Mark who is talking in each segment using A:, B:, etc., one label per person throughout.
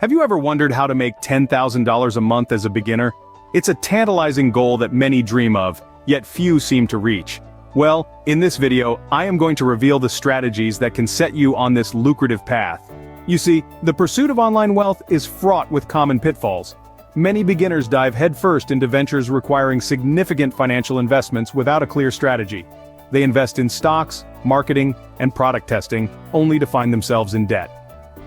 A: Have you ever wondered how to make $10,000 a month as a beginner? It's a tantalizing goal that many dream of, yet few seem to reach. Well, in this video, I am going to reveal the strategies that can set you on this lucrative path. You see, the pursuit of online wealth is fraught with common pitfalls. Many beginners dive headfirst into ventures requiring significant financial investments without a clear strategy. They invest in stocks, marketing, and product testing, only to find themselves in debt.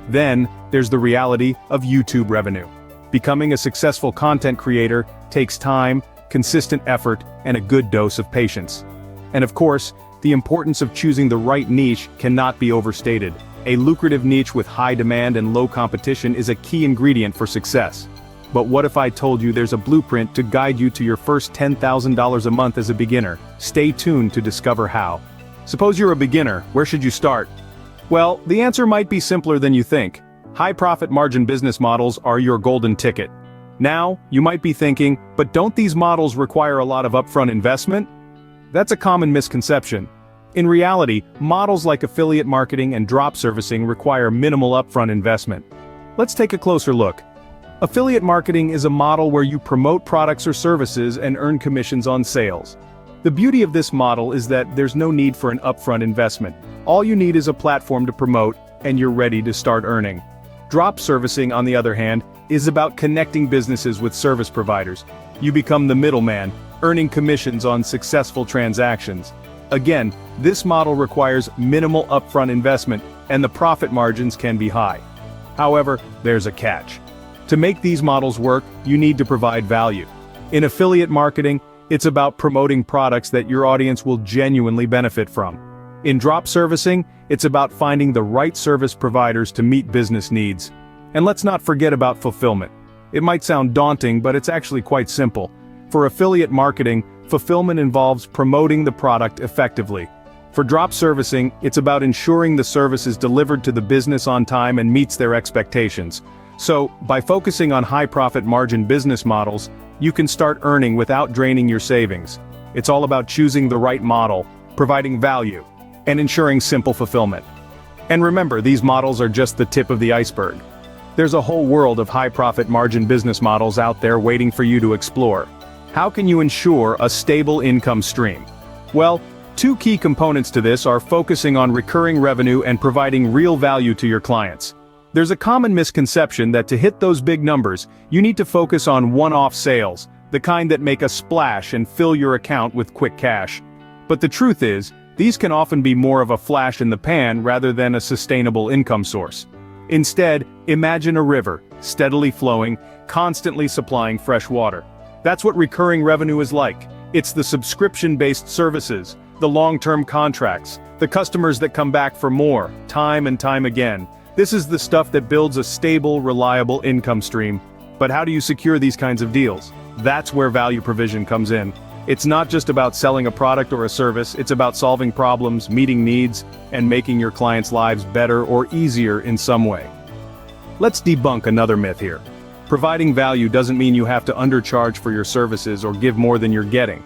A: Then, there's the reality of YouTube revenue. Becoming a successful content creator takes time, consistent effort, and a good dose of patience. And of course, the importance of choosing the right niche cannot be overstated. A lucrative niche with high demand and low competition is a key ingredient for success. But what if I told you there's a blueprint to guide you to your first $10,000 a month as a beginner? Stay tuned to discover how. Suppose you're a beginner, where should you start? Well, the answer might be simpler than you think. High profit margin business models are your golden ticket. Now, you might be thinking, but don't these models require a lot of upfront investment? That's a common misconception. In reality, models like affiliate marketing and drop servicing require minimal upfront investment. Let's take a closer look. Affiliate marketing is a model where you promote products or services and earn commissions on sales. The beauty of this model is that there's no need for an upfront investment. All you need is a platform to promote, and you're ready to start earning. Drop servicing, on the other hand, is about connecting businesses with service providers. You become the middleman, earning commissions on successful transactions. Again, this model requires minimal upfront investment, and the profit margins can be high. However, there's a catch. To make these models work, you need to provide value. In affiliate marketing, it's about promoting products that your audience will genuinely benefit from. In drop servicing, it's about finding the right service providers to meet business needs. And let's not forget about fulfillment. It might sound daunting, but it's actually quite simple. For affiliate marketing, fulfillment involves promoting the product effectively. For drop servicing, it's about ensuring the service is delivered to the business on time and meets their expectations. So, by focusing on high profit margin business models, you can start earning without draining your savings. It's all about choosing the right model, providing value, and ensuring simple fulfillment. And remember, these models are just the tip of the iceberg. There's a whole world of high profit margin business models out there waiting for you to explore. How can you ensure a stable income stream? Well, two key components to this are focusing on recurring revenue and providing real value to your clients. There's a common misconception that to hit those big numbers, you need to focus on one-off sales, the kind that make a splash and fill your account with quick cash. But the truth is, these can often be more of a flash in the pan rather than a sustainable income source. Instead, imagine a river, steadily flowing, constantly supplying fresh water. That's what recurring revenue is like. It's the subscription-based services, the long-term contracts, the customers that come back for more, time and time again. This is the stuff that builds a stable, reliable income stream. But how do you secure these kinds of deals? That's where value provision comes in. It's not just about selling a product or a service, it's about solving problems, meeting needs, and making your clients' lives better or easier in some way. Let's debunk another myth here. Providing value doesn't mean you have to undercharge for your services or give more than you're getting.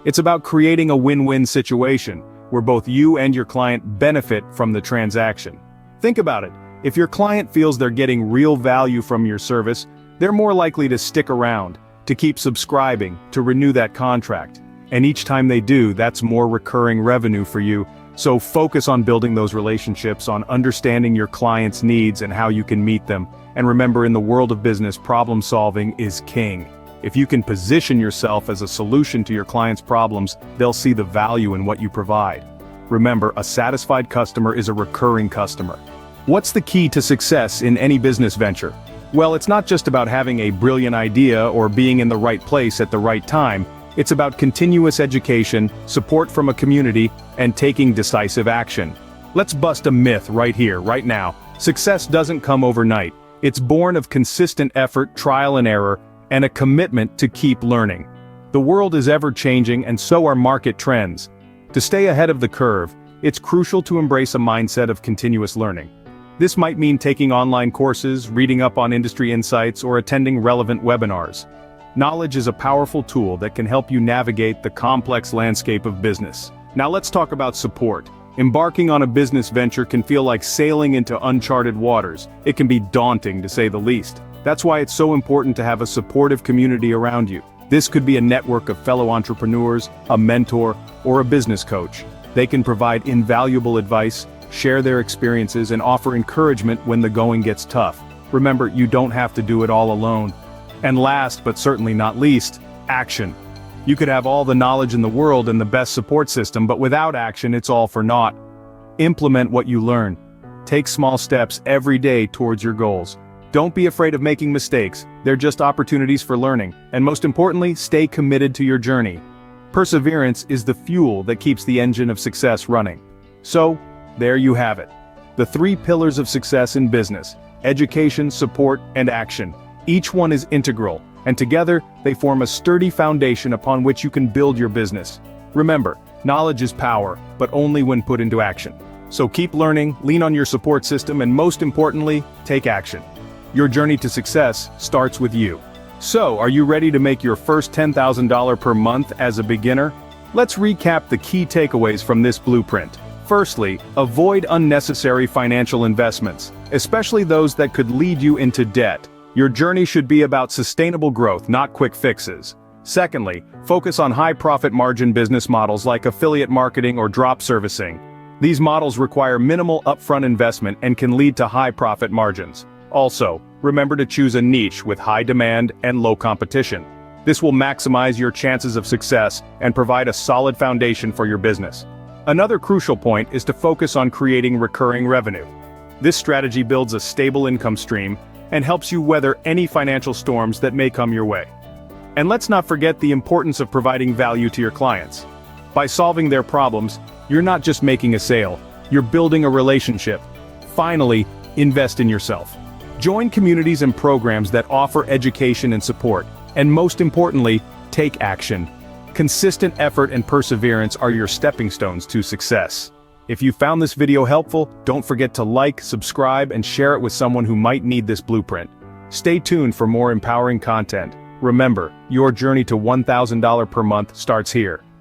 A: It's about creating a win-win situation, where both you and your client benefit from the transaction. Think about it. If your client feels they're getting real value from your service, they're more likely to stick around, to keep subscribing, to renew that contract. And each time they do, that's more recurring revenue for you. So focus on building those relationships, on understanding your clients' needs and how you can meet them. And remember, in the world of business, problem solving is king. If you can position yourself as a solution to your clients' problems, they'll see the value in what you provide. Remember, a satisfied customer is a recurring customer. What's the key to success in any business venture? Well, it's not just about having a brilliant idea or being in the right place at the right time. It's about continuous education, support from a community, and taking decisive action. Let's bust a myth right here, right now. Success doesn't come overnight. It's born of consistent effort, trial and error, and a commitment to keep learning. The world is ever-changing, and so are market trends. To stay ahead of the curve, it's crucial to embrace a mindset of continuous learning. This might mean taking online courses, reading up on industry insights, or attending relevant webinars. Knowledge is a powerful tool that can help you navigate the complex landscape of business. Now let's talk about support. Embarking on a business venture can feel like sailing into uncharted waters. It can be daunting, to say the least. That's why it's so important to have a supportive community around you. This could be a network of fellow entrepreneurs, a mentor, or a business coach. They can provide invaluable advice, share their experiences, and offer encouragement when the going gets tough. Remember, you don't have to do it all alone. And last, but certainly not least, action. You could have all the knowledge in the world and the best support system, but without action, it's all for naught. Implement what you learn. Take small steps every day towards your goals. Don't be afraid of making mistakes. They're just opportunities for learning. And most importantly, stay committed to your journey. Perseverance is the fuel that keeps the engine of success running. So, there you have it. The 3 pillars of success in business: education, support, and action. Each one is integral, and together, they form a sturdy foundation upon which you can build your business. Remember, knowledge is power, but only when put into action. So keep learning, lean on your support system, and most importantly, take action. Your journey to success starts with you. So, are you ready to make your first $10,000 per month as a beginner? Let's recap the key takeaways from this blueprint. Firstly, avoid unnecessary financial investments, especially those that could lead you into debt. Your journey should be about sustainable growth, not quick fixes. Secondly, focus on high-profit margin business models like affiliate marketing or drop servicing. These models require minimal upfront investment and can lead to high profit margins. Also, remember to choose a niche with high demand and low competition. This will maximize your chances of success and provide a solid foundation for your business. Another crucial point is to focus on creating recurring revenue. This strategy builds a stable income stream and helps you weather any financial storms that may come your way. And let's not forget the importance of providing value to your clients. By solving their problems, you're not just making a sale, you're building a relationship. Finally, invest in yourself. Join communities and programs that offer education and support, and most importantly, take action. Consistent effort and perseverance are your stepping stones to success. If you found this video helpful, don't forget to like, subscribe, and share it with someone who might need this blueprint. Stay tuned for more empowering content. Remember, your journey to $1,000 per month starts here.